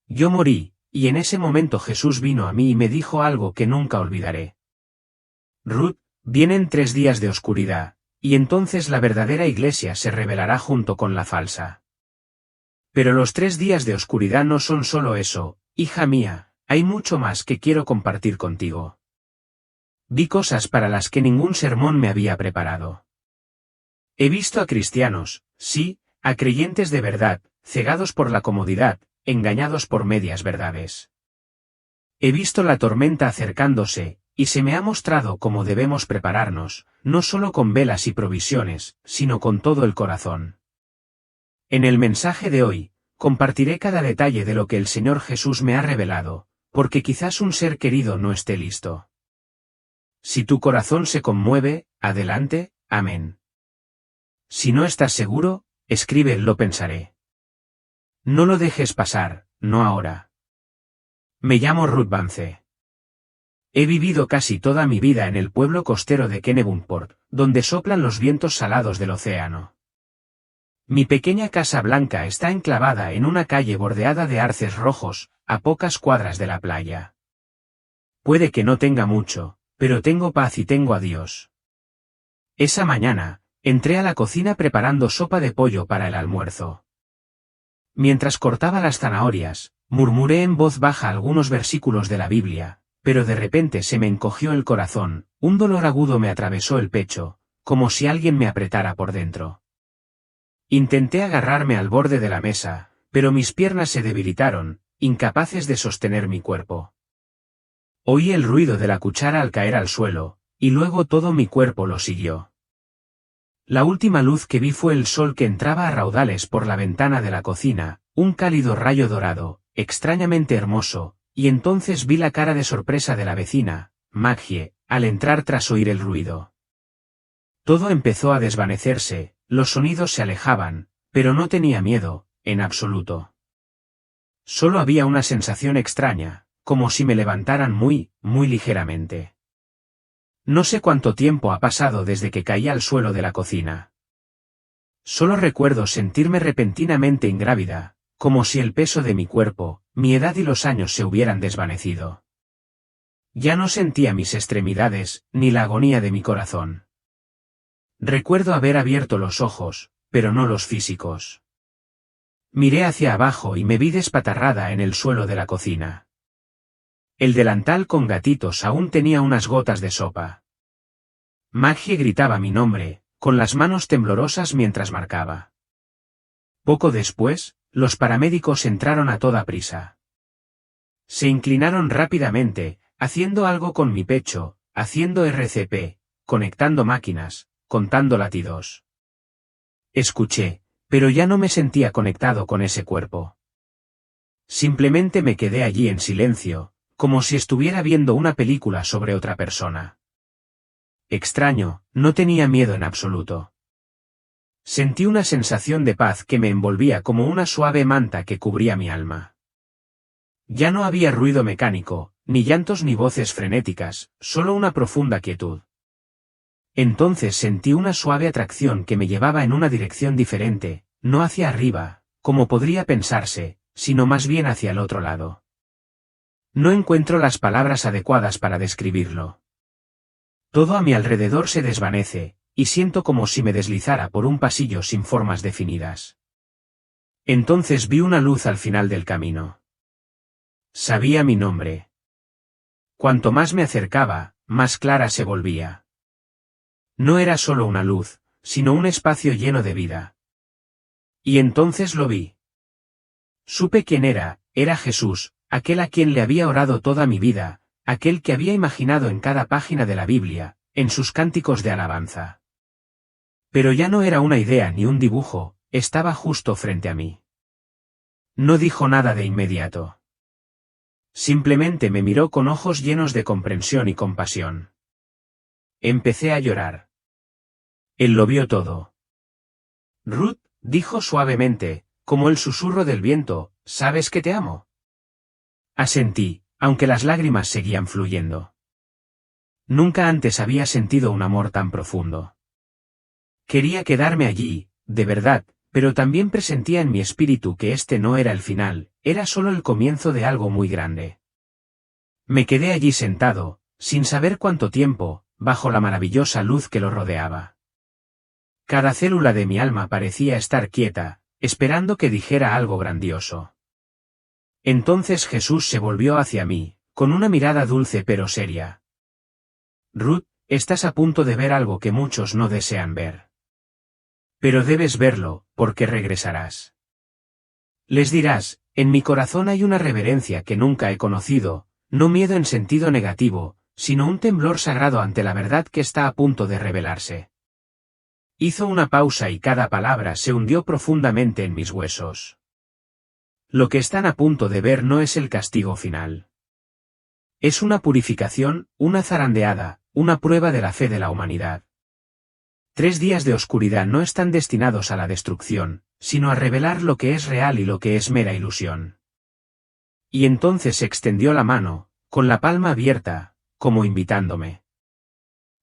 Yo morí, y en ese momento Jesús vino a mí y me dijo algo que nunca olvidaré. Ruth, vienen 3 días de oscuridad, y entonces la verdadera iglesia se revelará junto con la falsa. Pero los 3 días de oscuridad no son solo eso, hija mía, hay mucho más que quiero compartir contigo. Vi cosas para las que ningún sermón me había preparado. He visto a cristianos, sí, a creyentes de verdad, cegados por la comodidad, engañados por medias verdades. He visto la tormenta acercándose, y se me ha mostrado cómo debemos prepararnos, no solo con velas y provisiones, sino con todo el corazón. En el mensaje de hoy, compartiré cada detalle de lo que el Señor Jesús me ha revelado, porque quizás un ser querido no esté listo. Si tu corazón se conmueve, adelante, amén. Si no estás seguro, escribe lo pensaré. No lo dejes pasar, no ahora. Me llamo Ruth Vance. He vivido casi toda mi vida en el pueblo costero de Kennebunkport, donde soplan los vientos salados del océano. Mi pequeña casa blanca está enclavada en una calle bordeada de arces rojos, a pocas cuadras de la playa. Puede que no tenga mucho, pero tengo paz y tengo a Dios. Esa mañana, entré a la cocina preparando sopa de pollo para el almuerzo. Mientras cortaba las zanahorias, murmuré en voz baja algunos versículos de la Biblia, pero de repente se me encogió el corazón, un dolor agudo me atravesó el pecho, como si alguien me apretara por dentro. Intenté agarrarme al borde de la mesa, pero mis piernas se debilitaron, incapaces de sostener mi cuerpo. Oí el ruido de la cuchara al caer al suelo, y luego todo mi cuerpo lo siguió. La última luz que vi fue el sol que entraba a raudales por la ventana de la cocina, un cálido rayo dorado, extrañamente hermoso, y entonces vi la cara de sorpresa de la vecina, Maggie, al entrar tras oír el ruido. Todo empezó a desvanecerse, los sonidos se alejaban, pero no tenía miedo, en absoluto. Solo había una sensación extraña, como si me levantaran muy, muy ligeramente. No sé cuánto tiempo ha pasado desde que caí al suelo de la cocina. Solo recuerdo sentirme repentinamente ingrávida, como si el peso de mi cuerpo, mi edad y los años se hubieran desvanecido. Ya no sentía mis extremidades, ni la agonía de mi corazón. Recuerdo haber abierto los ojos, pero no los físicos. Miré hacia abajo y me vi despatarrada en el suelo de la cocina. El delantal con gatitos aún tenía unas gotas de sopa. Maggie gritaba mi nombre, con las manos temblorosas mientras marcaba. Poco después, los paramédicos entraron a toda prisa. Se inclinaron rápidamente, haciendo algo con mi pecho, haciendo RCP, conectando máquinas, contando latidos. Escuché, pero ya no me sentía conectado con ese cuerpo. Simplemente me quedé allí en silencio, como si estuviera viendo una película sobre otra persona. Extraño, no tenía miedo en absoluto. Sentí una sensación de paz que me envolvía como una suave manta que cubría mi alma. Ya no había ruido mecánico, ni llantos ni voces frenéticas, solo una profunda quietud. Entonces sentí una suave atracción que me llevaba en una dirección diferente, no hacia arriba, como podría pensarse, sino más bien hacia el otro lado. No encuentro las palabras adecuadas para describirlo. Todo a mi alrededor se desvanece, y siento como si me deslizara por un pasillo sin formas definidas. Entonces vi una luz al final del camino. Sabía mi nombre. Cuanto más me acercaba, más clara se volvía. No era solo una luz, sino un espacio lleno de vida. Y entonces lo vi. Supe quién era Jesús, aquel a quien le había orado toda mi vida, aquel que había imaginado en cada página de la Biblia, en sus cánticos de alabanza. Pero ya no era una idea ni un dibujo, estaba justo frente a mí. No dijo nada de inmediato. Simplemente me miró con ojos llenos de comprensión y compasión. Empecé a llorar. Él lo vio todo. Ruth, dijo suavemente, como el susurro del viento, ¿sabes que te amo? Asentí, aunque las lágrimas seguían fluyendo. Nunca antes había sentido un amor tan profundo. Quería quedarme allí, de verdad, pero también presentía en mi espíritu que este no era el final, era solo el comienzo de algo muy grande. Me quedé allí sentado, sin saber cuánto tiempo, bajo la maravillosa luz que lo rodeaba. Cada célula de mi alma parecía estar quieta, esperando que dijera algo grandioso. Entonces Jesús se volvió hacia mí, con una mirada dulce pero seria. Ruth, estás a punto de ver algo que muchos no desean ver. Pero debes verlo, porque regresarás. Les dirás, en mi corazón hay una reverencia que nunca he conocido, no miedo en sentido negativo, sino un temblor sagrado ante la verdad que está a punto de revelarse. Hizo una pausa y cada palabra se hundió profundamente en mis huesos. Lo que están a punto de ver no es el castigo final. Es una purificación, una zarandeada, una prueba de la fe de la humanidad. 3 días de oscuridad no están destinados a la destrucción, sino a revelar lo que es real y lo que es mera ilusión. Y entonces extendió la mano, con la palma abierta, como invitándome.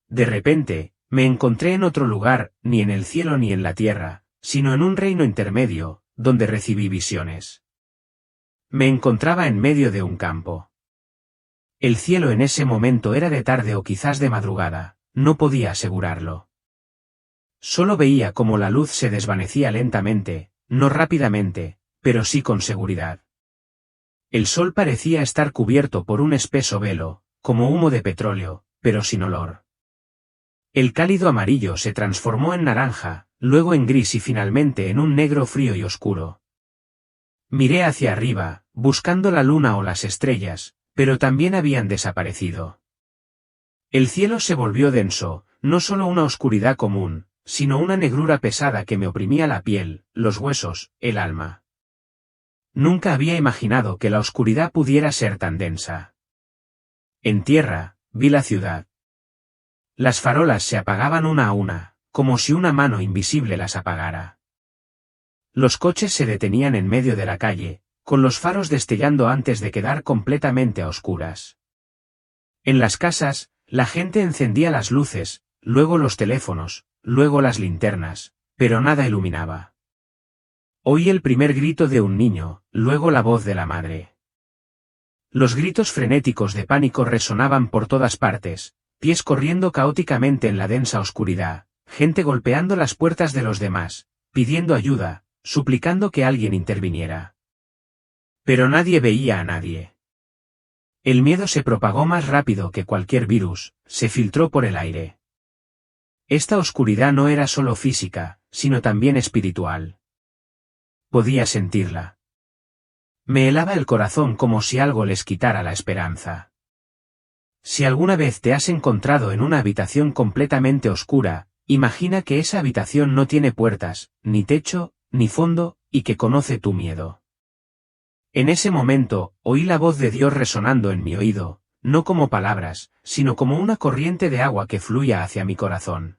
De repente, me encontré en otro lugar, ni en el cielo ni en la tierra, sino en un reino intermedio, donde recibí visiones. Me encontraba en medio de un campo. El cielo en ese momento era de tarde o quizás de madrugada, no podía asegurarlo. Solo veía cómo la luz se desvanecía lentamente, no rápidamente, pero sí con seguridad. El sol parecía estar cubierto por un espeso velo, como humo de petróleo, pero sin olor. El cálido amarillo se transformó en naranja, luego en gris y finalmente en un negro frío y oscuro. Miré hacia arriba, buscando la luna o las estrellas, pero también habían desaparecido. El cielo se volvió denso, no solo una oscuridad común, sino una negrura pesada que me oprimía la piel, los huesos, el alma. Nunca había imaginado que la oscuridad pudiera ser tan densa. En tierra, vi la ciudad. Las farolas se apagaban una a una, como si una mano invisible las apagara. Los coches se detenían en medio de la calle, con los faros destellando antes de quedar completamente a oscuras. En las casas, la gente encendía las luces, luego los teléfonos, luego las linternas, pero nada iluminaba. Oí el primer grito de un niño, luego la voz de la madre. Los gritos frenéticos de pánico resonaban por todas partes, pies corriendo caóticamente en la densa oscuridad, gente golpeando las puertas de los demás, pidiendo ayuda, suplicando que alguien interviniera. Pero nadie veía a nadie. El miedo se propagó más rápido que cualquier virus, se filtró por el aire. Esta oscuridad no era solo física, sino también espiritual. Podía sentirla. Me helaba el corazón como si algo les quitara la esperanza. Si alguna vez te has encontrado en una habitación completamente oscura, imagina que esa habitación no tiene puertas, ni techo, ni fondo, y que conoce tu miedo. En ese momento, oí la voz de Dios resonando en mi oído, no como palabras, sino como una corriente de agua que fluía hacia mi corazón.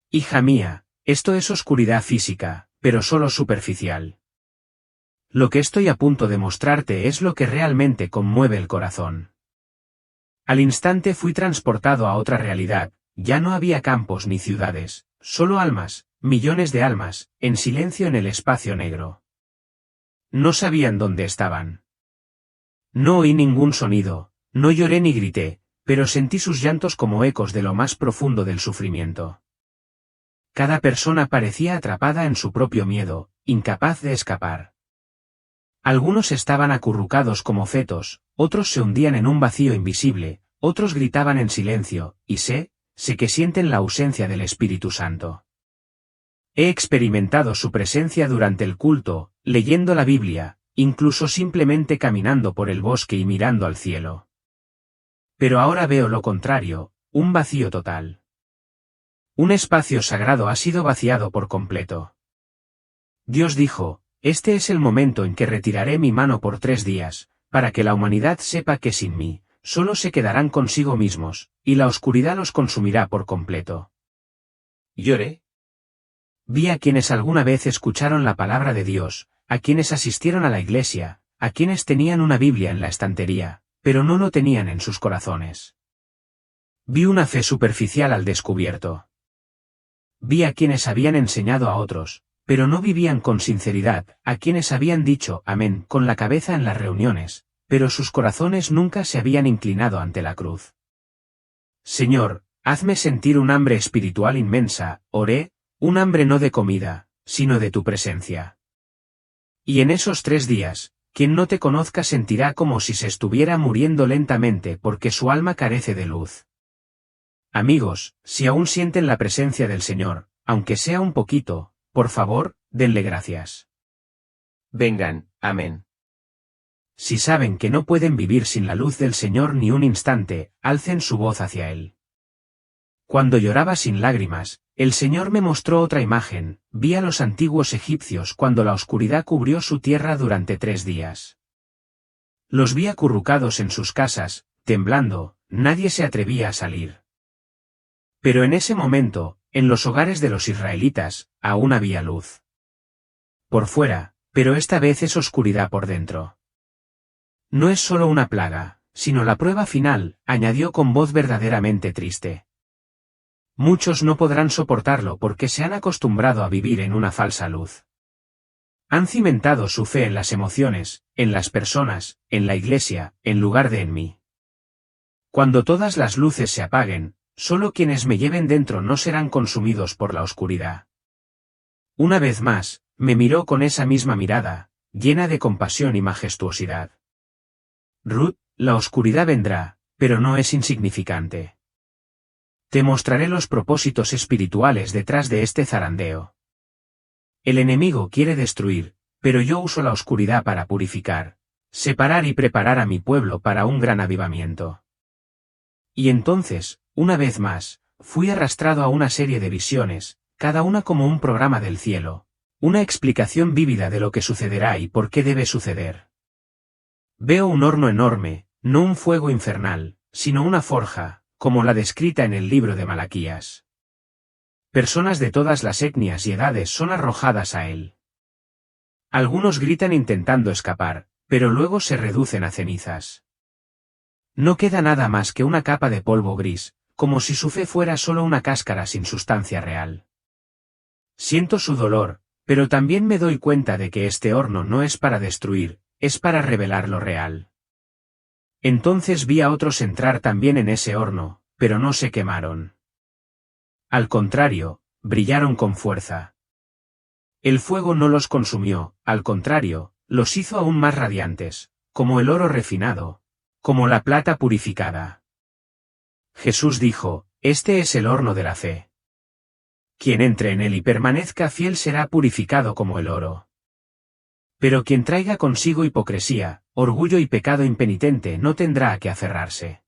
Hija mía, esto es oscuridad física, pero solo superficial. Lo que estoy a punto de mostrarte es lo que realmente conmueve el corazón. Al instante fui transportado a otra realidad, ya no había campos ni ciudades, solo almas, millones de almas, en silencio en el espacio negro. No sabían dónde estaban. No oí ningún sonido, no lloré ni grité, pero sentí sus llantos como ecos de lo más profundo del sufrimiento. Cada persona parecía atrapada en su propio miedo, incapaz de escapar. Algunos estaban acurrucados como fetos, otros se hundían en un vacío invisible, otros gritaban en silencio, y sé que sienten la ausencia del Espíritu Santo. He experimentado su presencia durante el culto, leyendo la Biblia, incluso simplemente caminando por el bosque y mirando al cielo. Pero ahora veo lo contrario, un vacío total. Un espacio sagrado ha sido vaciado por completo. Dios dijo, este es el momento en que retiraré mi mano por 3 días, para que la humanidad sepa que sin mí, solo se quedarán consigo mismos, y la oscuridad los consumirá por completo. Lloré. Vi a quienes alguna vez escucharon la palabra de Dios, a quienes asistieron a la iglesia, a quienes tenían una Biblia en la estantería, pero no lo tenían en sus corazones. Vi una fe superficial al descubierto. Vi a quienes habían enseñado a otros, pero no vivían con sinceridad, a quienes habían dicho amén con la cabeza en las reuniones, pero sus corazones nunca se habían inclinado ante la cruz. Señor, hazme sentir un hambre espiritual inmensa, oré, un hambre no de comida, sino de tu presencia. Y en esos 3 días, quien no te conozca sentirá como si se estuviera muriendo lentamente porque su alma carece de luz. Amigos, si aún sienten la presencia del Señor, aunque sea un poquito, por favor, denle gracias. Vengan, amén. Si saben que no pueden vivir sin la luz del Señor ni un instante, alcen su voz hacia Él. Cuando lloraba sin lágrimas, el Señor me mostró otra imagen, vi a los antiguos egipcios cuando la oscuridad cubrió su tierra durante 3 días. Los vi acurrucados en sus casas, temblando, nadie se atrevía a salir. Pero en ese momento, en los hogares de los israelitas, aún había luz. Por fuera, pero esta vez es oscuridad por dentro. No es solo una plaga, sino la prueba final, añadió con voz verdaderamente triste. Muchos no podrán soportarlo porque se han acostumbrado a vivir en una falsa luz. Han cimentado su fe en las emociones, en las personas, en la iglesia, en lugar de en mí. Cuando todas las luces se apaguen, solo quienes me lleven dentro no serán consumidos por la oscuridad. Una vez más, me miró con esa misma mirada, llena de compasión y majestuosidad. Ruth, la oscuridad vendrá, pero no es insignificante. Te mostraré los propósitos espirituales detrás de este zarandeo. El enemigo quiere destruir, pero yo uso la oscuridad para purificar, separar y preparar a mi pueblo para un gran avivamiento. Y entonces, una vez más, fui arrastrado a una serie de visiones, cada una como un programa del cielo, una explicación vívida de lo que sucederá y por qué debe suceder. Veo un horno enorme, no un fuego infernal, sino una forja, como la descrita en el libro de Malaquías. Personas de todas las etnias y edades son arrojadas a él. Algunos gritan intentando escapar, pero luego se reducen a cenizas. No queda nada más que una capa de polvo gris, como si su fe fuera solo una cáscara sin sustancia real. Siento su dolor, pero también me doy cuenta de que este horno no es para destruir, es para revelar lo real. Entonces vi a otros entrar también en ese horno, pero no se quemaron. Al contrario, brillaron con fuerza. El fuego no los consumió, al contrario, los hizo aún más radiantes, como el oro refinado, como la plata purificada. Jesús dijo, este es el horno de la fe. Quien entre en él y permanezca fiel será purificado como el oro. Pero quien traiga consigo hipocresía, orgullo y pecado impenitente no tendrá a qué aferrarse.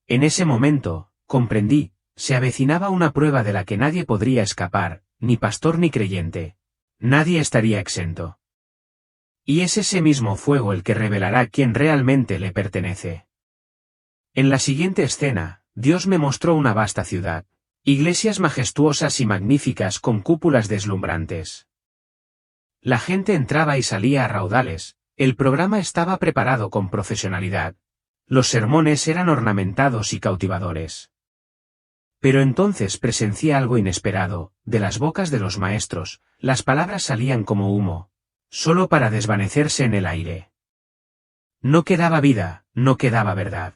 En ese momento, comprendí, se avecinaba una prueba de la que nadie podría escapar, ni pastor ni creyente. Nadie estaría exento. Y es ese mismo fuego el que revelará quién realmente le pertenece. En la siguiente escena, Dios me mostró una vasta ciudad, iglesias majestuosas y magníficas con cúpulas deslumbrantes. La gente entraba y salía a raudales, el programa estaba preparado con profesionalidad. Los sermones eran ornamentados y cautivadores. Pero entonces presencié algo inesperado, de las bocas de los maestros, las palabras salían como humo, solo para desvanecerse en el aire. No quedaba vida, no quedaba verdad.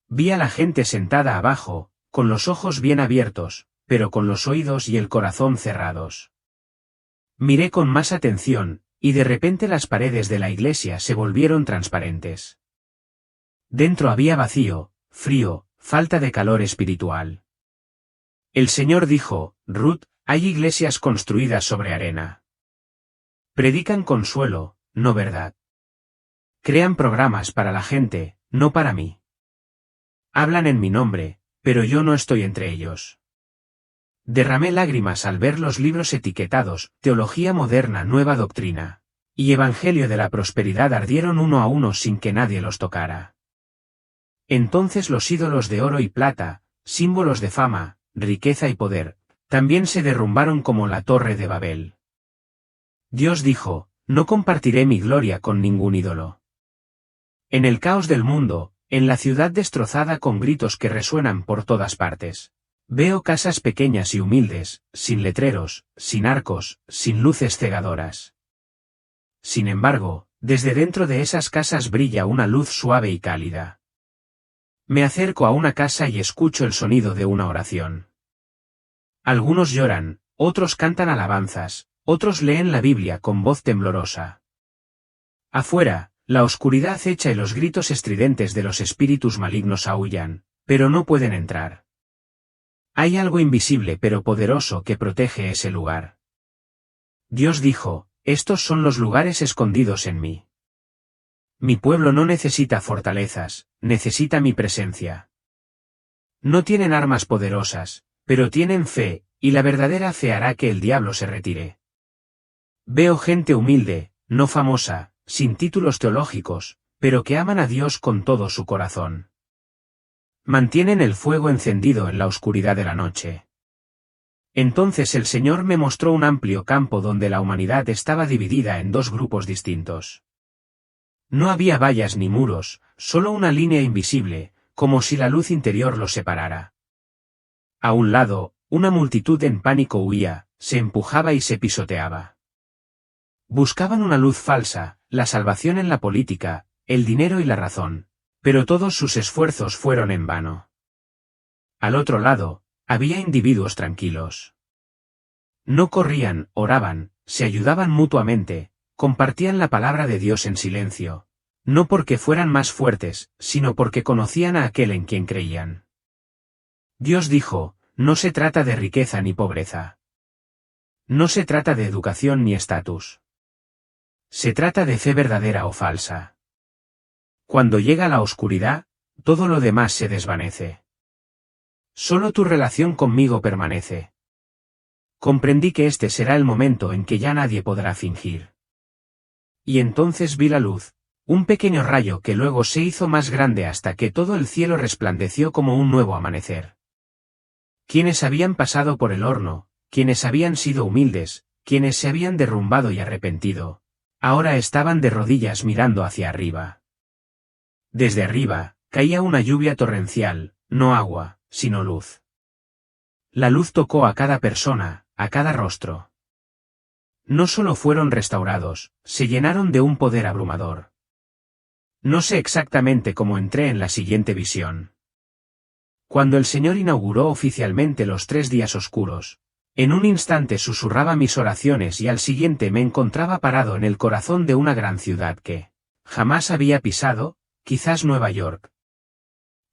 Vi a la gente sentada abajo, con los ojos bien abiertos, pero con los oídos y el corazón cerrados. Miré con más atención, y de repente las paredes de la iglesia se volvieron transparentes. Dentro había vacío, frío, falta de calor espiritual. El Señor dijo, Ruth, hay iglesias construidas sobre arena. Predican consuelo, no verdad. Crean programas para la gente, no para mí. Hablan en mi nombre, pero yo no estoy entre ellos. Derramé lágrimas al ver los libros etiquetados, Teología Moderna, Nueva Doctrina, y Evangelio de la Prosperidad ardieron uno a uno sin que nadie los tocara. Entonces los ídolos de oro y plata, símbolos de fama, riqueza y poder, también se derrumbaron como la torre de Babel. Dios dijo, no compartiré mi gloria con ningún ídolo. En el caos del mundo, en la ciudad destrozada con gritos que resuenan por todas partes, Veo casas pequeñas y humildes, sin letreros, sin arcos, sin luces cegadoras. Sin embargo, desde dentro de esas casas brilla una luz suave y cálida. Me acerco a una casa y escucho el sonido de una oración. Algunos lloran, otros cantan alabanzas, otros leen la Biblia con voz temblorosa. Afuera, la oscuridad acecha y los gritos estridentes de los espíritus malignos aúllan, pero no pueden entrar. Hay algo invisible pero poderoso que protege ese lugar. Dios dijo, estos son los lugares escondidos en mí. Mi pueblo no necesita fortalezas, necesita mi presencia. No tienen armas poderosas, pero tienen fe, y la verdadera fe hará que el diablo se retire. Veo gente humilde, no famosa, sin títulos teológicos, pero que aman a Dios con todo su corazón. Mantienen el fuego encendido en la oscuridad de la noche. Entonces el Señor me mostró un amplio campo donde la humanidad estaba dividida en dos grupos distintos. No había vallas ni muros, solo una línea invisible, como si la luz interior los separara. A un lado, una multitud en pánico huía, se empujaba y se pisoteaba. Buscaban una luz falsa, la salvación en la política, el dinero y la razón, pero todos sus esfuerzos fueron en vano. Al otro lado, había individuos tranquilos. No corrían, oraban, se ayudaban mutuamente, compartían la palabra de Dios en silencio, no porque fueran más fuertes, sino porque conocían a aquel en quien creían. Dios dijo, no se trata de riqueza ni pobreza. No se trata de educación ni estatus. Se trata de fe verdadera o falsa. Cuando llega la oscuridad, todo lo demás se desvanece. Solo tu relación conmigo permanece. Comprendí que este será el momento en que ya nadie podrá fingir. Y entonces vi la luz, un pequeño rayo que luego se hizo más grande hasta que todo el cielo resplandeció como un nuevo amanecer. Quienes habían pasado por el horno, quienes habían sido humildes, quienes se habían derrumbado y arrepentido, ahora estaban de rodillas mirando hacia arriba. Desde arriba, caía una lluvia torrencial, no agua, sino luz. La luz tocó a cada persona, a cada rostro. No solo fueron restaurados, se llenaron de un poder abrumador. No sé exactamente cómo entré en la siguiente visión. Cuando el Señor inauguró oficialmente los 3 días oscuros, en un instante susurraba mis oraciones y al siguiente me encontraba parado en el corazón de una gran ciudad que jamás había pisado, quizás Nueva York.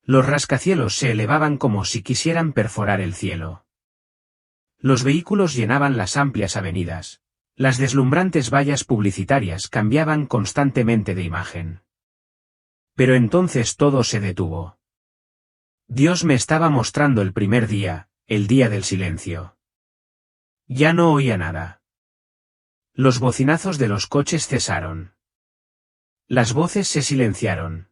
Los rascacielos se elevaban como si quisieran perforar el cielo. Los vehículos llenaban las amplias avenidas. Las deslumbrantes vallas publicitarias cambiaban constantemente de imagen. Pero entonces todo se detuvo. Dios me estaba mostrando el primer día, el día del silencio. Ya no oía nada. Los bocinazos de los coches cesaron. Las voces se silenciaron.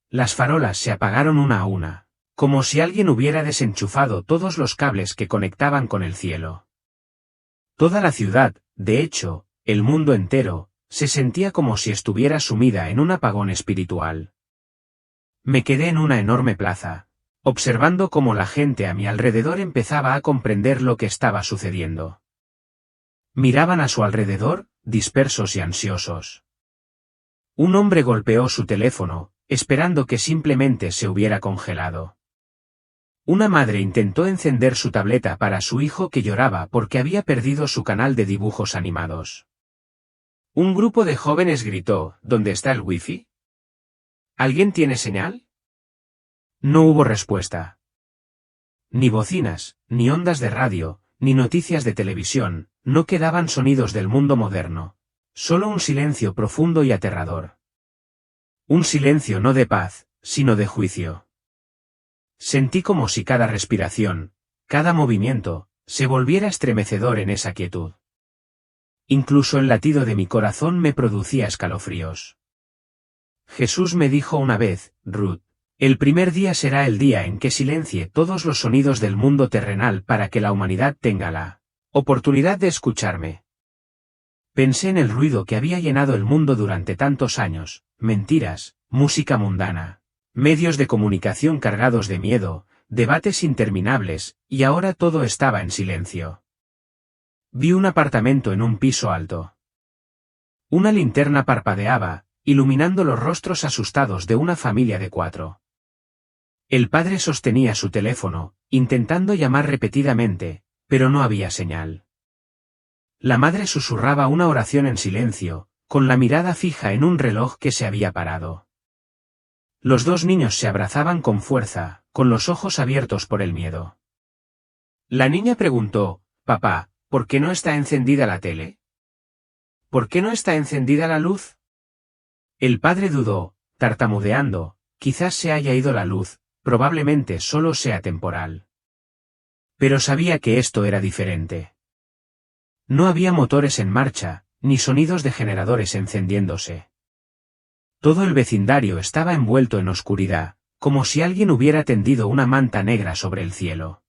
Las farolas se apagaron una a una, como si alguien hubiera desenchufado todos los cables que conectaban con el cielo. Toda la ciudad, de hecho, el mundo entero, se sentía como si estuviera sumida en un apagón espiritual. Me quedé en una enorme plaza, observando cómo la gente a mi alrededor empezaba a comprender lo que estaba sucediendo. Miraban a su alrededor, dispersos y ansiosos. Un hombre golpeó su teléfono, esperando que simplemente se hubiera congelado. Una madre intentó encender su tableta para su hijo que lloraba porque había perdido su canal de dibujos animados. Un grupo de jóvenes gritó, ¿dónde está el wifi? ¿Alguien tiene señal? No hubo respuesta. Ni bocinas, ni ondas de radio, ni noticias de televisión, no quedaban sonidos del mundo moderno. Solo un silencio profundo y aterrador. Un silencio no de paz, sino de juicio. Sentí como si cada respiración, cada movimiento, se volviera estremecedor en esa quietud. Incluso el latido de mi corazón me producía escalofríos. Jesús me dijo una vez, Ruth, el primer día será el día en que silencie todos los sonidos del mundo terrenal para que la humanidad tenga la oportunidad de escucharme. Pensé en el ruido que había llenado el mundo durante tantos años, mentiras, música mundana, medios de comunicación cargados de miedo, debates interminables, y ahora todo estaba en silencio. Vi un apartamento en un piso alto. Una linterna parpadeaba, iluminando los rostros asustados de una familia de 4. El padre sostenía su teléfono, intentando llamar repetidamente, pero no había señal. La madre susurraba una oración en silencio, con la mirada fija en un reloj que se había parado. Los 2 niños se abrazaban con fuerza, con los ojos abiertos por el miedo. La niña preguntó, «Papá, ¿por qué no está encendida la tele? ¿Por qué no está encendida la luz?» El padre dudó, tartamudeando, «Quizás se haya ido la luz, probablemente solo sea temporal». Pero sabía que esto era diferente. No había motores en marcha, ni sonidos de generadores encendiéndose. Todo el vecindario estaba envuelto en oscuridad, como si alguien hubiera tendido una manta negra sobre el cielo.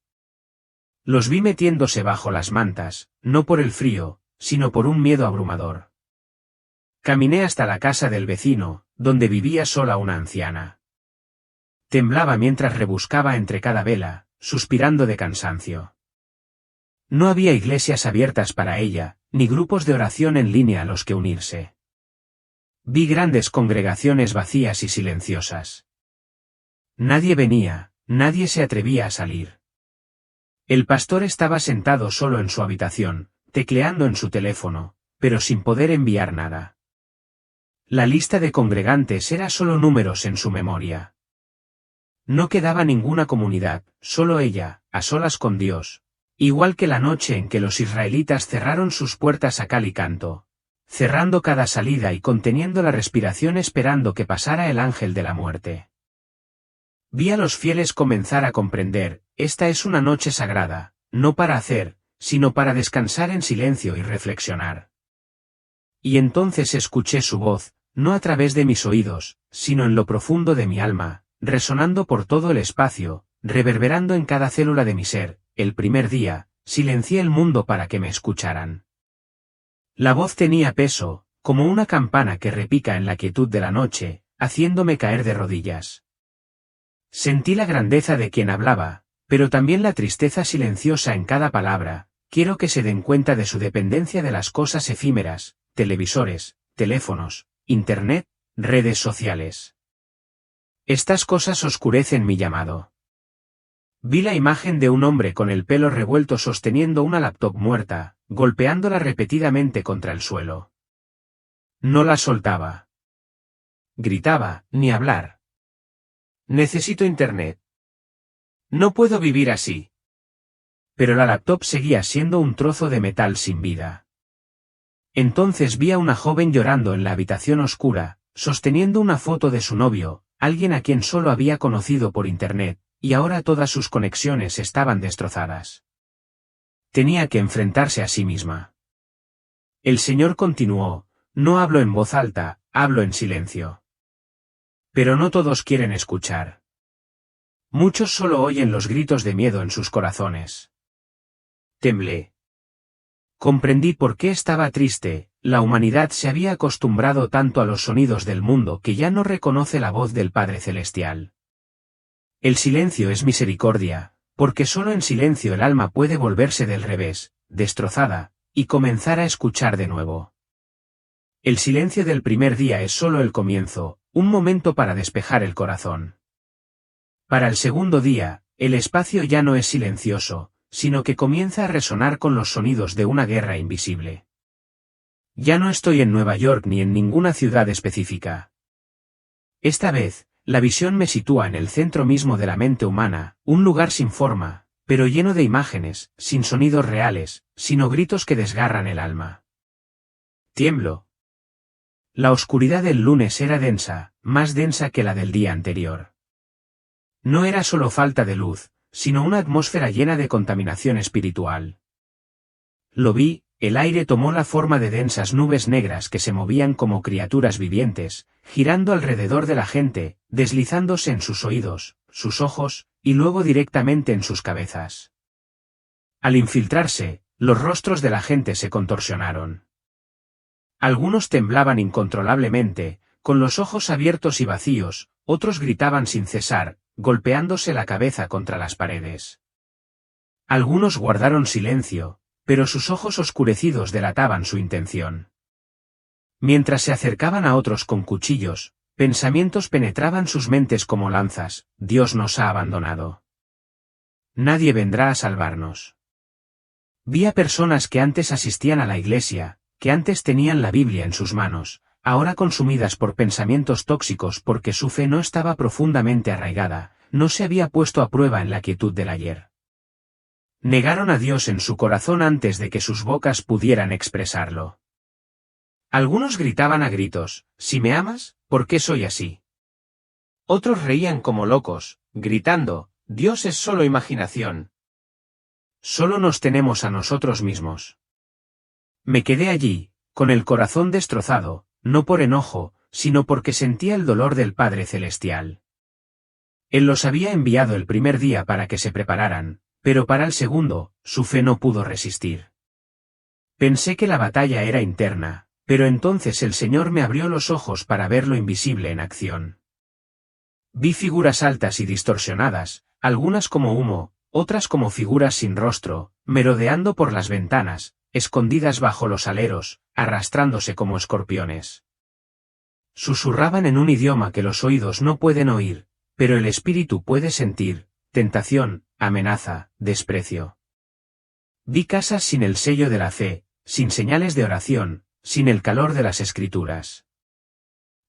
Los vi metiéndose bajo las mantas, no por el frío, sino por un miedo abrumador. Caminé hasta la casa del vecino, donde vivía sola una anciana. Temblaba mientras rebuscaba entre cada vela, suspirando de cansancio. No había iglesias abiertas para ella, ni grupos de oración en línea a los que unirse. Vi grandes congregaciones vacías y silenciosas. Nadie venía, nadie se atrevía a salir. El pastor estaba sentado solo en su habitación, tecleando en su teléfono, pero sin poder enviar nada. La lista de congregantes era solo números en su memoria. No quedaba ninguna comunidad, solo ella, a solas con Dios, igual que la noche en que los israelitas cerraron sus puertas a cal y canto, cerrando cada salida y conteniendo la respiración esperando que pasara el ángel de la muerte. Vi a los fieles comenzar a comprender, esta es una noche sagrada, no para hacer, sino para descansar en silencio y reflexionar. Y entonces escuché su voz, no a través de mis oídos, sino en lo profundo de mi alma, resonando por todo el espacio, reverberando en cada célula de mi ser. El primer día, silencié el mundo para que me escucharan. La voz tenía peso, como una campana que repica en la quietud de la noche, haciéndome caer de rodillas. Sentí la grandeza de quien hablaba, pero también la tristeza silenciosa en cada palabra. Quiero que se den cuenta de su dependencia de las cosas efímeras, televisores, teléfonos, internet, redes sociales. Estas cosas oscurecen mi llamado. Vi la imagen de un hombre con el pelo revuelto sosteniendo una laptop muerta, golpeándola repetidamente contra el suelo. No la soltaba. Gritaba, ni hablar. Necesito internet. No puedo vivir así. Pero la laptop seguía siendo un trozo de metal sin vida. Entonces vi a una joven llorando en la habitación oscura, sosteniendo una foto de su novio, alguien a quien solo había conocido por internet, y ahora todas sus conexiones estaban destrozadas. Tenía que enfrentarse a sí misma. El Señor continuó, no hablo en voz alta, hablo en silencio. Pero no todos quieren escuchar. Muchos solo oyen los gritos de miedo en sus corazones. Temblé. Comprendí por qué estaba triste, la humanidad se había acostumbrado tanto a los sonidos del mundo que ya no reconoce la voz del Padre Celestial. El silencio es misericordia, porque solo en silencio el alma puede volverse del revés, destrozada, y comenzar a escuchar de nuevo. El silencio del primer día es solo el comienzo, un momento para despejar el corazón. Para el segundo día, el espacio ya no es silencioso, sino que comienza a resonar con los sonidos de una guerra invisible. Ya no estoy en Nueva York ni en ninguna ciudad específica. Esta vez, la visión me sitúa en el centro mismo de la mente humana, un lugar sin forma, pero lleno de imágenes, sin sonidos reales, sino gritos que desgarran el alma. Tiemblo. La oscuridad del lunes era densa, más densa que la del día anterior. No era solo falta de luz, sino una atmósfera llena de contaminación espiritual. Lo vi, el aire tomó la forma de densas nubes negras que se movían como criaturas vivientes, girando alrededor de la gente, deslizándose en sus oídos, sus ojos, y luego directamente en sus cabezas. Al infiltrarse, los rostros de la gente se contorsionaron. Algunos temblaban incontrolablemente, con los ojos abiertos y vacíos, otros gritaban sin cesar, golpeándose la cabeza contra las paredes. Algunos guardaron silencio, pero sus ojos oscurecidos delataban su intención. Mientras se acercaban a otros con cuchillos, pensamientos penetraban sus mentes como lanzas: Dios nos ha abandonado. Nadie vendrá a salvarnos. Vi a personas que antes asistían a la iglesia, que antes tenían la Biblia en sus manos, ahora consumidas por pensamientos tóxicos porque su fe no estaba profundamente arraigada, no se había puesto a prueba en la quietud del ayer. Negaron a Dios en su corazón antes de que sus bocas pudieran expresarlo. Algunos gritaban a gritos: «Si me amas, ¿por qué soy así?». Otros reían como locos, gritando: «Dios es solo imaginación. Solo nos tenemos a nosotros mismos». Me quedé allí, con el corazón destrozado, no por enojo, sino porque sentía el dolor del Padre Celestial. Él los había enviado el primer día para que se prepararan, pero para el segundo, su fe no pudo resistir. Pensé que la batalla era interna, pero entonces el Señor me abrió los ojos para ver lo invisible en acción. Vi figuras altas y distorsionadas, algunas como humo, otras como figuras sin rostro, merodeando por las ventanas, escondidas bajo los aleros, arrastrándose como escorpiones. Susurraban en un idioma que los oídos no pueden oír, pero el espíritu puede sentir: tentación, amenaza, desprecio. Vi casas sin el sello de la fe, sin señales de oración, sin el calor de las escrituras.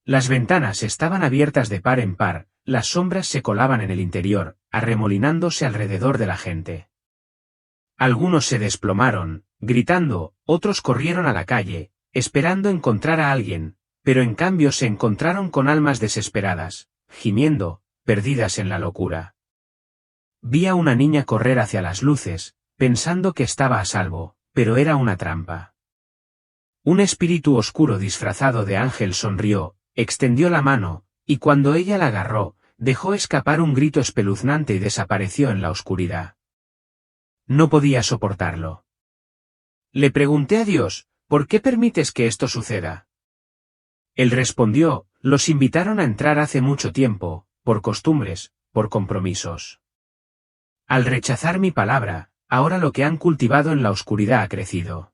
Las ventanas estaban abiertas de par en par, las sombras se colaban en el interior, arremolinándose alrededor de la gente. Algunos se desplomaron, gritando, otros corrieron a la calle, esperando encontrar a alguien, pero en cambio se encontraron con almas desesperadas, gimiendo, perdidas en la locura. Vi a una niña correr hacia las luces, pensando que estaba a salvo, pero era una trampa. Un espíritu oscuro disfrazado de ángel sonrió, extendió la mano, y cuando ella la agarró, dejó escapar un grito espeluznante y desapareció en la oscuridad. No podía soportarlo. Le pregunté a Dios: ¿por qué permites que esto suceda? Él respondió: los invitaron a entrar hace mucho tiempo, por costumbres, por compromisos. Al rechazar mi palabra, ahora lo que han cultivado en la oscuridad ha crecido.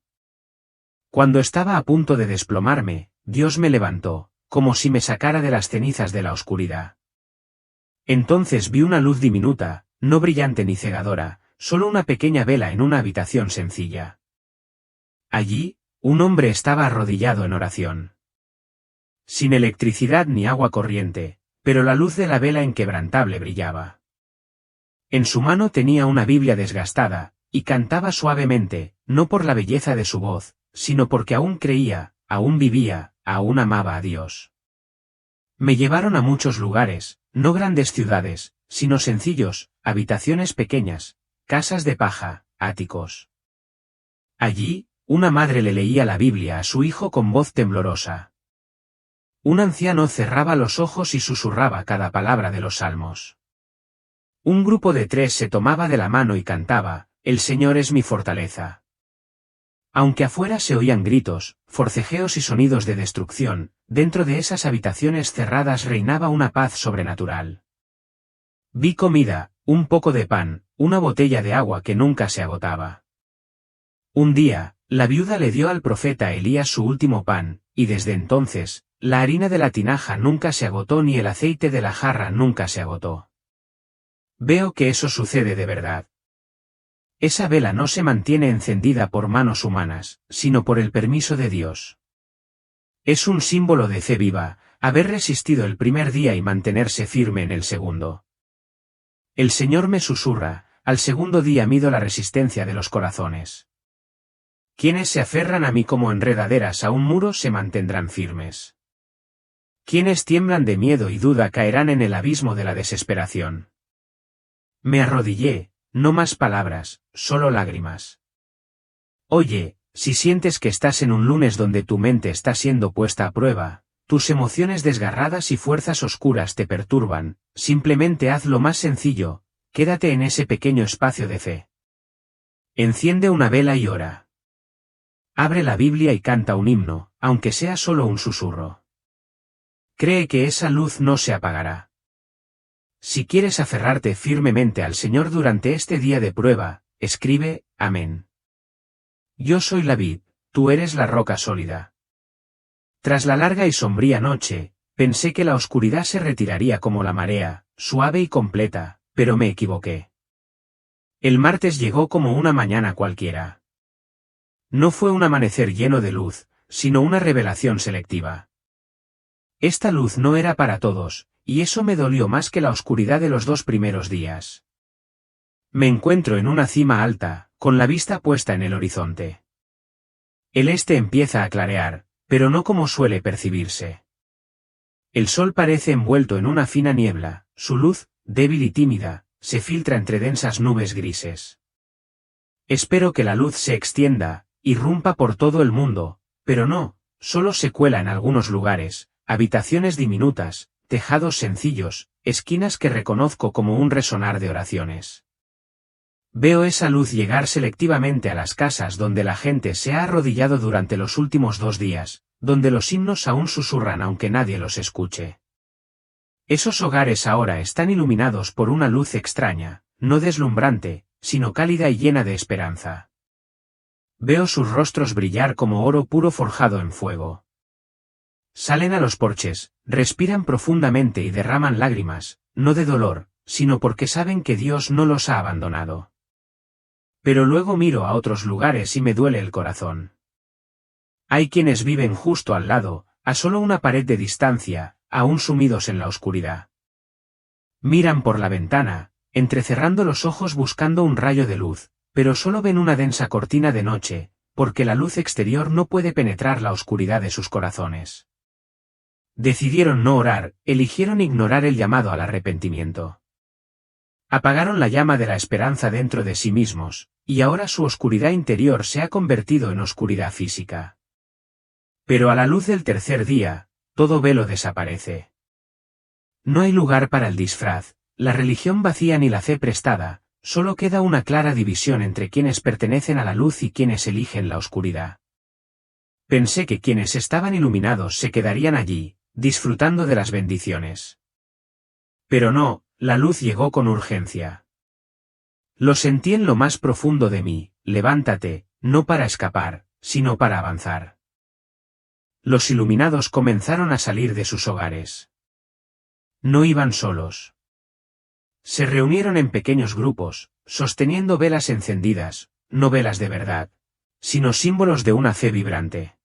Cuando estaba a punto de desplomarme, Dios me levantó, como si me sacara de las cenizas de la oscuridad. Entonces vi una luz diminuta, no brillante ni cegadora, solo una pequeña vela en una habitación sencilla. Allí, un hombre estaba arrodillado en oración. Sin electricidad ni agua corriente, pero la luz de la vela inquebrantable brillaba. En su mano tenía una Biblia desgastada, y cantaba suavemente, no por la belleza de su voz, sino porque aún creía, aún vivía, aún amaba a Dios. Me llevaron a muchos lugares, no grandes ciudades, sino sencillos, habitaciones pequeñas, casas de paja, áticos. Allí, una madre le leía la Biblia a su hijo con voz temblorosa. Un anciano cerraba los ojos y susurraba cada palabra de los salmos. Un grupo de 3 se tomaba de la mano y cantaba: «El Señor es mi fortaleza». Aunque afuera se oían gritos, forcejeos y sonidos de destrucción, dentro de esas habitaciones cerradas reinaba una paz sobrenatural. Vi comida, un poco de pan, una botella de agua que nunca se agotaba. Un día, la viuda le dio al profeta Elías su último pan, y desde entonces, la harina de la tinaja nunca se agotó ni el aceite de la jarra nunca se agotó. Veo que eso sucede de verdad. Esa vela no se mantiene encendida por manos humanas, sino por el permiso de Dios. Es un símbolo de fe viva, haber resistido el primer día y mantenerse firme en el segundo. El Señor me susurra: al segundo día mido la resistencia de los corazones. Quienes se aferran a mí como enredaderas a un muro se mantendrán firmes. Quienes tiemblan de miedo y duda caerán en el abismo de la desesperación. Me arrodillé, no más palabras, solo lágrimas. Oye, si sientes que estás en un lunes donde tu mente está siendo puesta a prueba, tus emociones desgarradas y fuerzas oscuras te perturban, simplemente haz lo más sencillo: quédate en ese pequeño espacio de fe. Enciende una vela y ora. Abre la Biblia y canta un himno, aunque sea solo un susurro. Cree que esa luz no se apagará. Si quieres aferrarte firmemente al Señor durante este día de prueba, escribe, amén. Yo soy la vid, tú eres la roca sólida. Tras la larga y sombría noche, pensé que la oscuridad se retiraría como la marea, suave y completa, pero me equivoqué. El martes llegó como una mañana cualquiera. No fue un amanecer lleno de luz, sino una revelación selectiva. Esta luz no era para todos, y eso me dolió más que la oscuridad de los 2 primeros días. Me encuentro en una cima alta, con la vista puesta en el horizonte. El este empieza a clarear, pero no como suele percibirse. El sol parece envuelto en una fina niebla, su luz, débil y tímida, se filtra entre densas nubes grises. Espero que la luz se extienda, irrumpa por todo el mundo, pero no, solo se cuela en algunos lugares, habitaciones diminutas, tejados sencillos, esquinas que reconozco como un resonar de oraciones. Veo esa luz llegar selectivamente a las casas donde la gente se ha arrodillado durante los últimos 2 días, donde los himnos aún susurran aunque nadie los escuche. Esos hogares ahora están iluminados por una luz extraña, no deslumbrante, sino cálida y llena de esperanza. Veo sus rostros brillar como oro puro forjado en fuego. Salen a los porches, respiran profundamente y derraman lágrimas, no de dolor, sino porque saben que Dios no los ha abandonado. Pero luego miro a otros lugares y me duele el corazón. Hay quienes viven justo al lado, a solo una pared de distancia, aún sumidos en la oscuridad. Miran por la ventana, entrecerrando los ojos buscando un rayo de luz, pero solo ven una densa cortina de noche, porque la luz exterior no puede penetrar la oscuridad de sus corazones. Decidieron no orar, eligieron ignorar el llamado al arrepentimiento. Apagaron la llama de la esperanza dentro de sí mismos, y ahora su oscuridad interior se ha convertido en oscuridad física. Pero a la luz del tercer día, todo velo desaparece. No hay lugar para el disfraz, la religión vacía ni la fe prestada, solo queda una clara división entre quienes pertenecen a la luz y quienes eligen la oscuridad. Pensé que quienes estaban iluminados se quedarían allí, disfrutando de las bendiciones. Pero no, la luz llegó con urgencia. Lo sentí en lo más profundo de mí, levántate, no para escapar, sino para avanzar. Los iluminados comenzaron a salir de sus hogares. No iban solos. Se reunieron en pequeños grupos, sosteniendo velas encendidas, no velas de verdad, sino símbolos de una fe vibrante.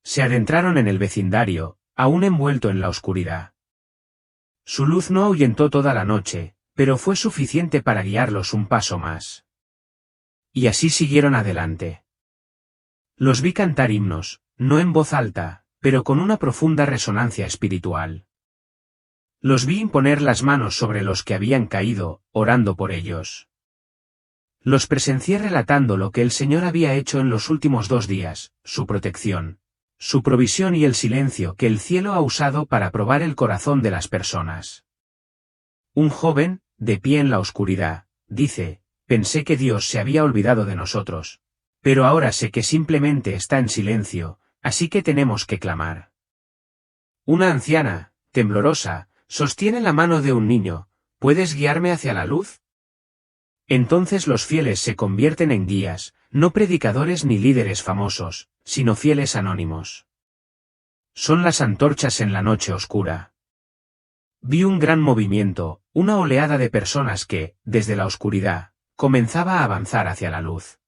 Se adentraron en el vecindario, aún envuelto en la oscuridad. Su luz no ahuyentó toda la noche, pero fue suficiente para guiarlos un paso más. Y así siguieron adelante. Los vi cantar himnos, no en voz alta, pero con una profunda resonancia espiritual. Los vi imponer las manos sobre los que habían caído, orando por ellos. Los presencié relatando lo que el Señor había hecho en los últimos 2 días, su protección, su provisión y el silencio que el cielo ha usado para probar el corazón de las personas. Un joven, de pie en la oscuridad, dice, pensé que Dios se había olvidado de nosotros. Pero ahora sé que simplemente está en silencio, así que tenemos que clamar. Una anciana, temblorosa, sostiene la mano de un niño, ¿puedes guiarme hacia la luz? Entonces los fieles se convierten en guías, no predicadores ni líderes famosos, sino fieles anónimos. Son las antorchas en la noche oscura. Vi un gran movimiento, una oleada de personas que, desde la oscuridad, comenzaba a avanzar hacia la luz.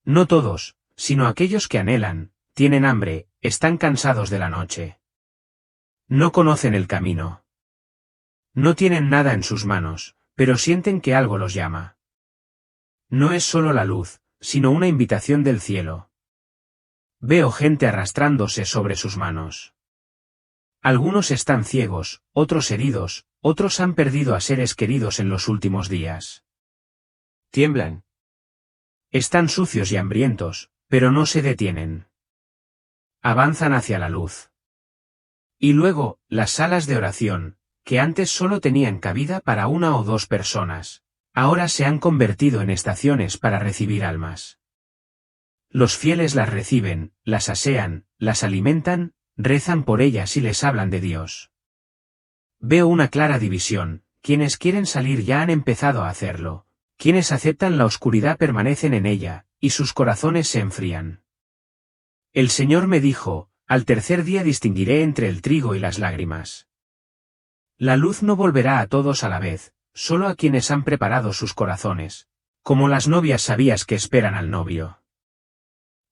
No todos, sino aquellos que anhelan, tienen hambre, están cansados de la noche. No conocen el camino. No tienen nada en sus manos, pero sienten que algo los llama. No es solo la luz, sino una invitación del cielo. Veo gente arrastrándose sobre sus manos. Algunos están ciegos, otros heridos, otros han perdido a seres queridos en los últimos días. Tiemblan. Están sucios y hambrientos, pero no se detienen. Avanzan hacia la luz. Y luego, las salas de oración, que antes solo tenían cabida para 1 o 2 personas, ahora se han convertido en estaciones para recibir almas. Los fieles las reciben, las asean, las alimentan, rezan por ellas y les hablan de Dios. Veo una clara división, quienes quieren salir ya han empezado a hacerlo, quienes aceptan la oscuridad permanecen en ella, y sus corazones se enfrían. El Señor me dijo, al tercer día distinguiré entre el trigo y las lágrimas. La luz no volverá a todos a la vez, solo a quienes han preparado sus corazones, como las novias sabias que esperan al novio.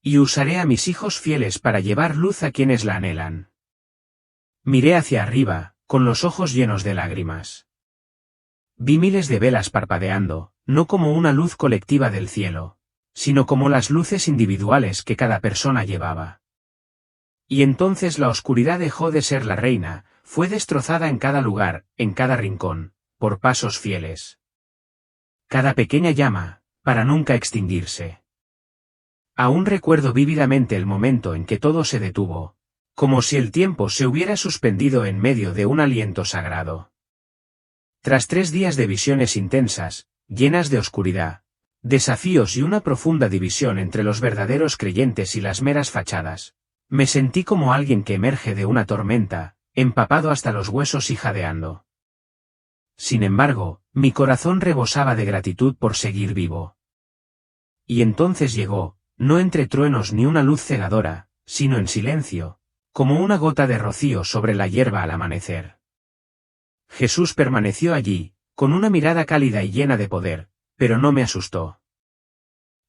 Y usaré a mis hijos fieles para llevar luz a quienes la anhelan. Miré hacia arriba, con los ojos llenos de lágrimas. Vi miles de velas parpadeando, no como una luz colectiva del cielo, sino como las luces individuales que cada persona llevaba. Y entonces la oscuridad dejó de ser la reina, fue destrozada en cada lugar, en cada rincón, por pasos fieles. Cada pequeña llama, para nunca extinguirse. Aún recuerdo vívidamente el momento en que todo se detuvo, como si el tiempo se hubiera suspendido en medio de un aliento sagrado. Tras 3 días de visiones intensas, llenas de oscuridad, desafíos y una profunda división entre los verdaderos creyentes y las meras fachadas, me sentí como alguien que emerge de una tormenta, empapado hasta los huesos y jadeando. Sin embargo, mi corazón rebosaba de gratitud por seguir vivo. Y entonces llegó, no entre truenos ni una luz cegadora, sino en silencio, como una gota de rocío sobre la hierba al amanecer. Jesús permaneció allí, con una mirada cálida y llena de poder, pero no me asustó.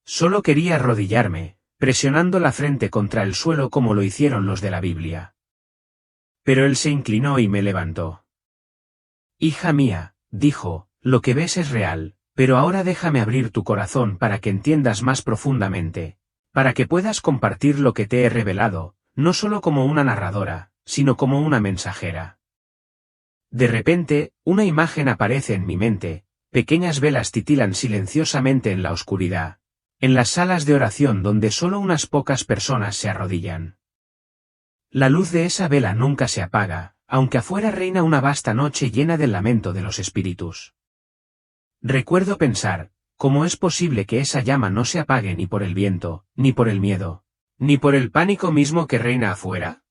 Solo quería arrodillarme, presionando la frente contra el suelo como lo hicieron los de la Biblia. Pero él se inclinó y me levantó. Hija mía, dijo, lo que ves es real, pero ahora déjame abrir tu corazón para que entiendas más profundamente, para que puedas compartir lo que te he revelado, no solo como una narradora, sino como una mensajera. De repente, una imagen aparece en mi mente, pequeñas velas titilan silenciosamente en la oscuridad, en las salas de oración donde solo unas pocas personas se arrodillan. La luz de esa vela nunca se apaga, aunque afuera reina una vasta noche llena del lamento de los espíritus. Recuerdo pensar, ¿cómo es posible que esa llama no se apague ni por el viento, ni por el miedo, ni por el pánico mismo que reina afuera?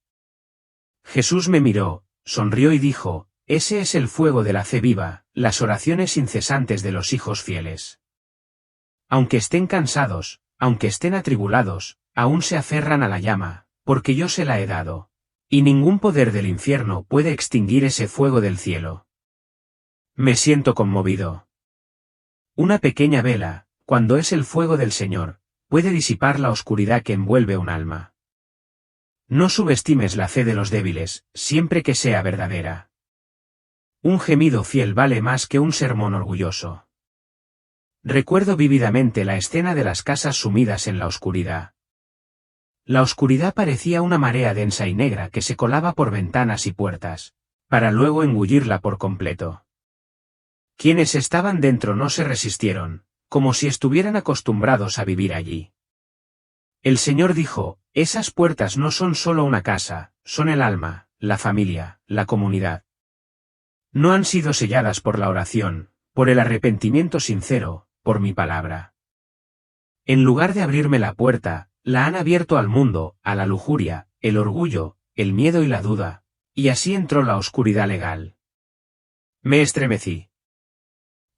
Jesús me miró, sonrió y dijo, ese es el fuego de la fe viva, las oraciones incesantes de los hijos fieles. Aunque estén cansados, aunque estén atribulados, aún se aferran a la llama, porque yo se la he dado. Y ningún poder del infierno puede extinguir ese fuego del cielo. Me siento conmovido. Una pequeña vela, cuando es el fuego del Señor, puede disipar la oscuridad que envuelve un alma. No subestimes la fe de los débiles, siempre que sea verdadera. Un gemido fiel vale más que un sermón orgulloso. Recuerdo vívidamente la escena de las casas sumidas en la oscuridad. La oscuridad parecía una marea densa y negra que se colaba por ventanas y puertas, para luego engullirla por completo. Quienes estaban dentro no se resistieron, como si estuvieran acostumbrados a vivir allí. El Señor dijo, esas puertas no son solo una casa, son el alma, la familia, la comunidad. No han sido selladas por la oración, por el arrepentimiento sincero, por mi palabra. En lugar de abrirme la puerta, la han abierto al mundo, a la lujuria, el orgullo, el miedo y la duda, y así entró la oscuridad legal. Me estremecí.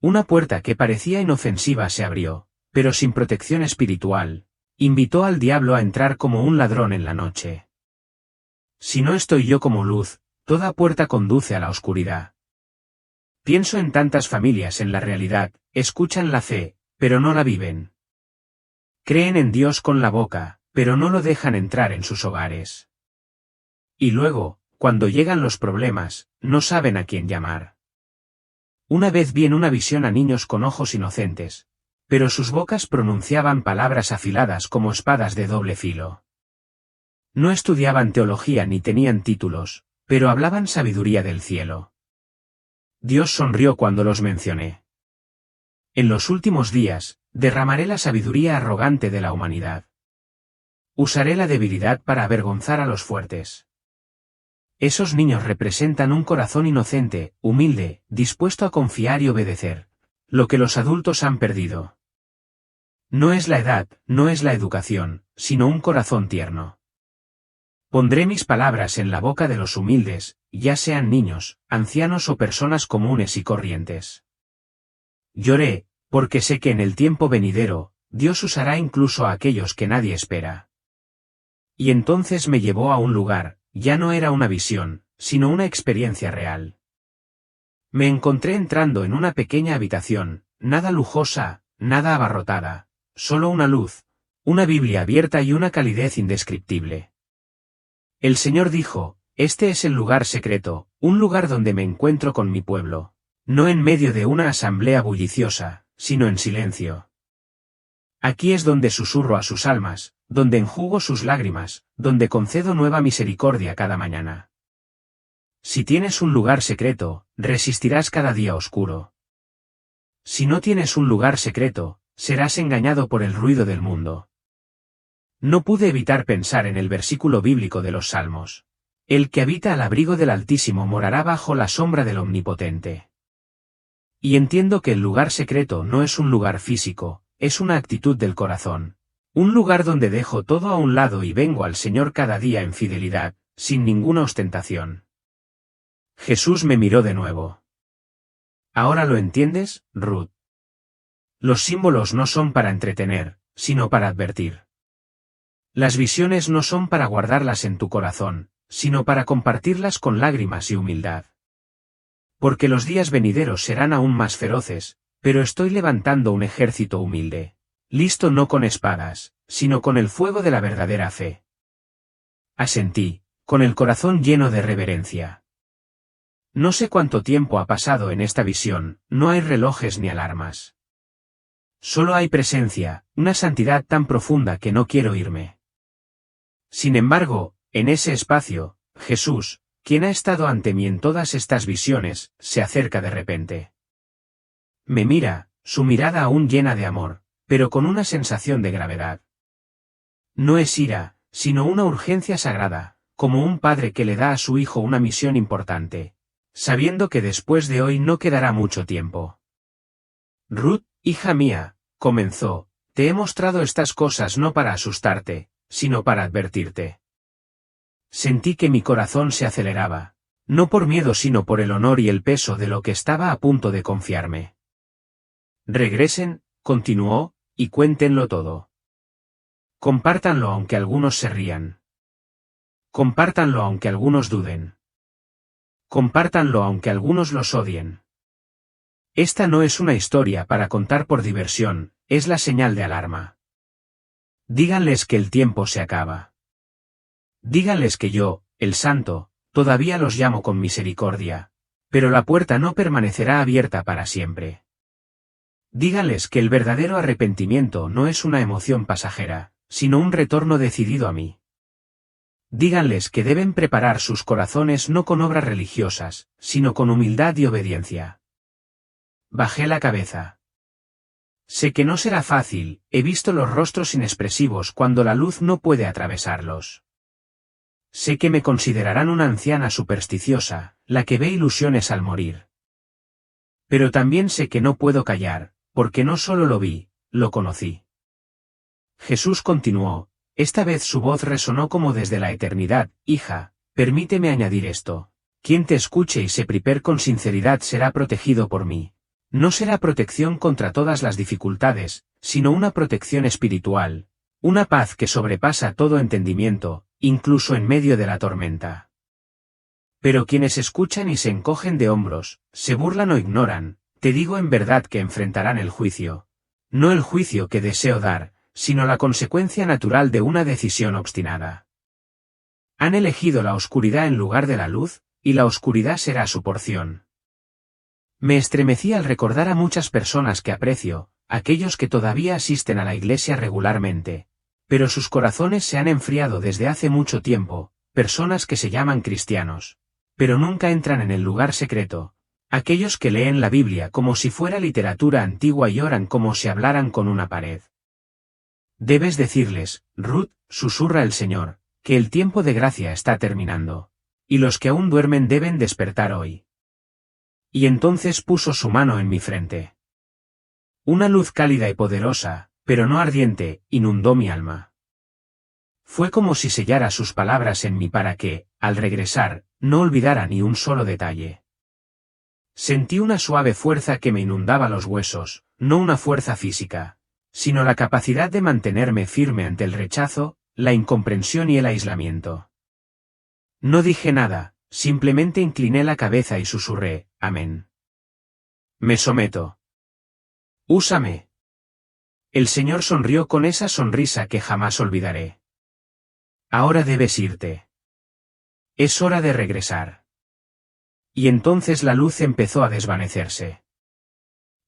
Una puerta que parecía inofensiva se abrió, pero sin protección espiritual, invitó al diablo a entrar como un ladrón en la noche. Si no estoy yo como luz, toda puerta conduce a la oscuridad. Pienso en tantas familias en la realidad, escuchan la fe, pero no la viven. Creen en Dios con la boca, pero no lo dejan entrar en sus hogares. Y luego, cuando llegan los problemas, no saben a quién llamar. Una vez vi en una visión a niños con ojos inocentes, pero sus bocas pronunciaban palabras afiladas como espadas de doble filo. No estudiaban teología ni tenían títulos, pero hablaban sabiduría del cielo. Dios sonrió cuando los mencioné. En los últimos días, derramaré la sabiduría arrogante de la humanidad. Usaré la debilidad para avergonzar a los fuertes. Esos niños representan un corazón inocente, humilde, dispuesto a confiar y obedecer, lo que los adultos han perdido. No es la edad, no es la educación, sino un corazón tierno. Pondré mis palabras en la boca de los humildes, ya sean niños, ancianos o personas comunes y corrientes. Lloré, porque sé que en el tiempo venidero, Dios usará incluso a aquellos que nadie espera. Y entonces me llevó a un lugar, ya no era una visión, sino una experiencia real. Me encontré entrando en una pequeña habitación, nada lujosa, nada abarrotada, solo una luz, una Biblia abierta y una calidez indescriptible. El Señor dijo, este es el lugar secreto, un lugar donde me encuentro con mi pueblo, no en medio de una asamblea bulliciosa, sino en silencio. Aquí es donde susurro a sus almas, donde enjugo sus lágrimas, donde concedo nueva misericordia cada mañana. Si tienes un lugar secreto, resistirás cada día oscuro. Si no tienes un lugar secreto, serás engañado por el ruido del mundo. No pude evitar pensar en el versículo bíblico de los Salmos. El que habita al abrigo del Altísimo morará bajo la sombra del Omnipotente. Y entiendo que el lugar secreto no es un lugar físico, es una actitud del corazón. Un lugar donde dejo todo a un lado y vengo al Señor cada día en fidelidad, sin ninguna ostentación. Jesús me miró de nuevo. ¿Ahora lo entiendes, Ruth? Los símbolos no son para entretener, sino para advertir. Las visiones no son para guardarlas en tu corazón, sino para compartirlas con lágrimas y humildad. Porque los días venideros serán aún más feroces, pero estoy levantando un ejército humilde, listo no con espadas, sino con el fuego de la verdadera fe. Asentí, con el corazón lleno de reverencia. No sé cuánto tiempo ha pasado en esta visión, no hay relojes ni alarmas. Solo hay presencia, una santidad tan profunda que no quiero irme. Sin embargo, en ese espacio, Jesús, quien ha estado ante mí en todas estas visiones, se acerca de repente. Me mira, su mirada aún llena de amor, pero con una sensación de gravedad. No es ira, sino una urgencia sagrada, como un padre que le da a su hijo una misión importante, sabiendo que después de hoy no quedará mucho tiempo. Ruth, hija mía, comenzó, te he mostrado estas cosas no para asustarte, sino para advertirte. Sentí que mi corazón se aceleraba, no por miedo sino por el honor y el peso de lo que estaba a punto de confiarme. Regresen, continuó, y cuéntenlo todo. Compártanlo aunque algunos se rían. Compártanlo aunque algunos duden. Compártanlo aunque algunos los odien. Esta no es una historia para contar por diversión, es la señal de alarma. Díganles que el tiempo se acaba. Díganles que yo, el Santo, todavía los llamo con misericordia, pero la puerta no permanecerá abierta para siempre. Díganles que el verdadero arrepentimiento no es una emoción pasajera, sino un retorno decidido a mí. Díganles que deben preparar sus corazones no con obras religiosas, sino con humildad y obediencia. Bajé la cabeza. Sé que no será fácil, he visto los rostros inexpresivos cuando la luz no puede atravesarlos. Sé que me considerarán una anciana supersticiosa, la que ve ilusiones al morir. Pero también sé que no puedo callar, porque no solo lo vi, lo conocí. Jesús continuó, esta vez su voz resonó como desde la eternidad, hija, permíteme añadir esto. Quien te escuche y se prepare con sinceridad será protegido por mí. No será protección contra todas las dificultades, sino una protección espiritual, una paz que sobrepasa todo entendimiento, incluso en medio de la tormenta. Pero quienes escuchan y se encogen de hombros, se burlan o ignoran, te digo en verdad que enfrentarán el juicio. No el juicio que deseo dar, sino la consecuencia natural de una decisión obstinada. Han elegido la oscuridad en lugar de la luz, y la oscuridad será su porción. Me estremecí al recordar a muchas personas que aprecio, aquellos que todavía asisten a la iglesia regularmente, pero sus corazones se han enfriado desde hace mucho tiempo, personas que se llaman cristianos, pero nunca entran en el lugar secreto, aquellos que leen la Biblia como si fuera literatura antigua y oran como si hablaran con una pared. Debes decirles, Ruth, susurra el Señor, que el tiempo de gracia está terminando, y los que aún duermen deben despertar hoy. Y entonces puso su mano en mi frente. Una luz cálida y poderosa, pero no ardiente, inundó mi alma. Fue como si sellara sus palabras en mí para que, al regresar, no olvidara ni un solo detalle. Sentí una suave fuerza que me inundaba los huesos, no una fuerza física, sino la capacidad de mantenerme firme ante el rechazo, la incomprensión y el aislamiento. No dije nada, simplemente incliné la cabeza y susurré, amén. Me someto. Úsame. El Señor sonrió con esa sonrisa que jamás olvidaré. Ahora debes irte. Es hora de regresar. Y entonces la luz empezó a desvanecerse.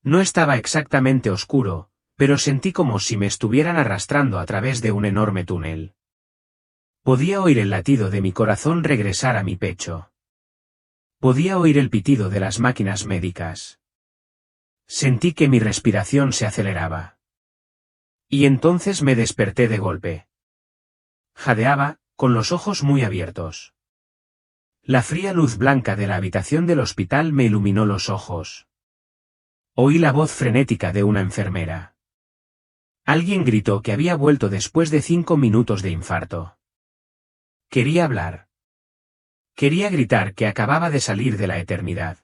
No estaba exactamente oscuro, pero sentí como si me estuvieran arrastrando a través de un enorme túnel. Podía oír el latido de mi corazón regresar a mi pecho. Podía oír el pitido de las máquinas médicas. Sentí que mi respiración se aceleraba. Y entonces me desperté de golpe. Jadeaba, con los ojos muy abiertos. La fría luz blanca de la habitación del hospital me iluminó los ojos. Oí la voz frenética de una enfermera. Alguien gritó que había vuelto después de 5 minutos de infarto. Quería hablar. Quería gritar que acababa de salir de la eternidad.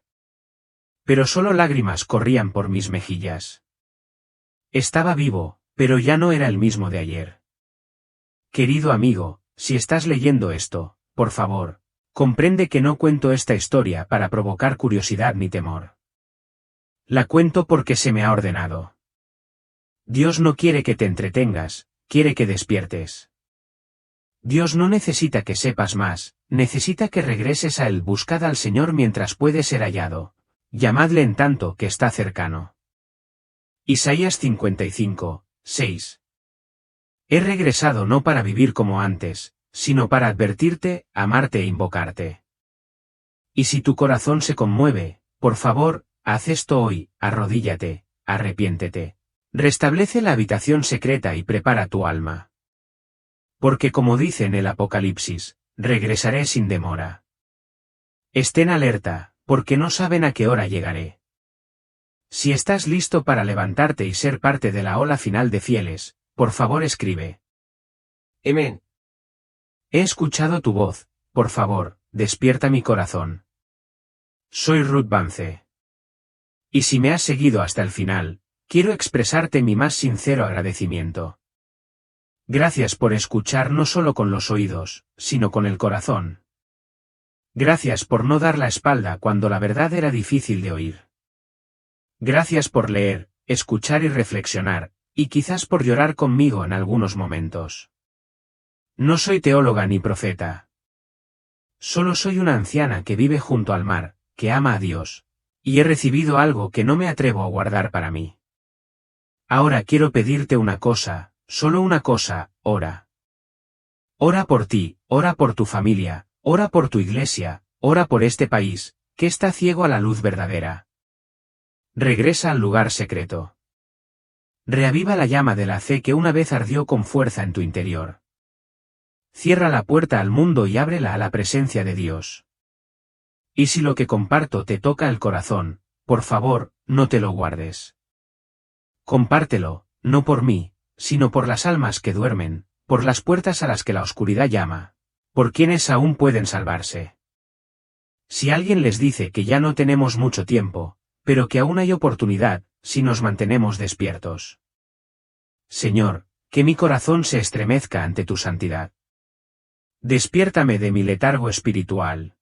Pero solo lágrimas corrían por mis mejillas. Estaba vivo, pero ya no era el mismo de ayer. Querido amigo, si estás leyendo esto, por favor, comprende que no cuento esta historia para provocar curiosidad ni temor. La cuento porque se me ha ordenado. Dios no quiere que te entretengas, quiere que despiertes. Dios no necesita que sepas más, necesita que regreses a Él. Buscad al Señor mientras puede ser hallado. Llamadle en tanto que está cercano. Isaías 55, 6. He regresado no para vivir como antes, sino para advertirte, amarte e invocarte. Y si tu corazón se conmueve, por favor, haz esto hoy, arrodíllate, arrepiéntete. Restablece la habitación secreta y prepara tu alma. Porque como dice en el Apocalipsis, regresaré sin demora. Estén alerta, porque no saben a qué hora llegaré. Si estás listo para levantarte y ser parte de la ola final de fieles, por favor escribe. Amén. He escuchado tu voz, por favor, despierta mi corazón. Soy Ruth Vance. Y si me has seguido hasta el final, quiero expresarte mi más sincero agradecimiento. Gracias por escuchar no solo con los oídos, sino con el corazón. Gracias por no dar la espalda cuando la verdad era difícil de oír. Gracias por leer, escuchar y reflexionar, y quizás por llorar conmigo en algunos momentos. No soy teóloga ni profeta. Solo soy una anciana que vive junto al mar, que ama a Dios, y he recibido algo que no me atrevo a guardar para mí. Ahora quiero pedirte una cosa, solo una cosa, ora. Ora por ti, ora por tu familia, ora por tu iglesia, ora por este país, que está ciego a la luz verdadera. Regresa al lugar secreto. Reaviva la llama de la fe que una vez ardió con fuerza en tu interior. Cierra la puerta al mundo y ábrela a la presencia de Dios. Y si lo que comparto te toca el corazón, por favor, no te lo guardes. Compártelo, no por mí, sino por las almas que duermen, por las puertas a las que la oscuridad llama, por quienes aún pueden salvarse. Si alguien les dice que ya no tenemos mucho tiempo, pero que aún hay oportunidad, si nos mantenemos despiertos. Señor, que mi corazón se estremezca ante tu santidad. Despiértame de mi letargo espiritual.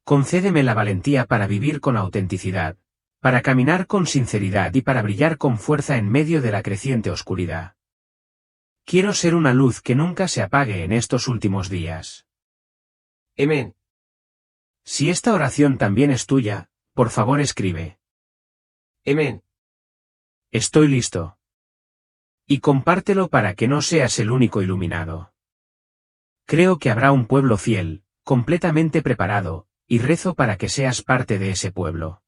Concédeme la valentía para vivir con autenticidad, para caminar con sinceridad y para brillar con fuerza en medio de la creciente oscuridad. Quiero ser una luz que nunca se apague en estos últimos días. Amén. Si esta oración también es tuya, por favor escribe. Amén. Estoy listo. Y compártelo para que no seas el único iluminado. Creo que habrá un pueblo fiel, completamente preparado, y rezo para que seas parte de ese pueblo.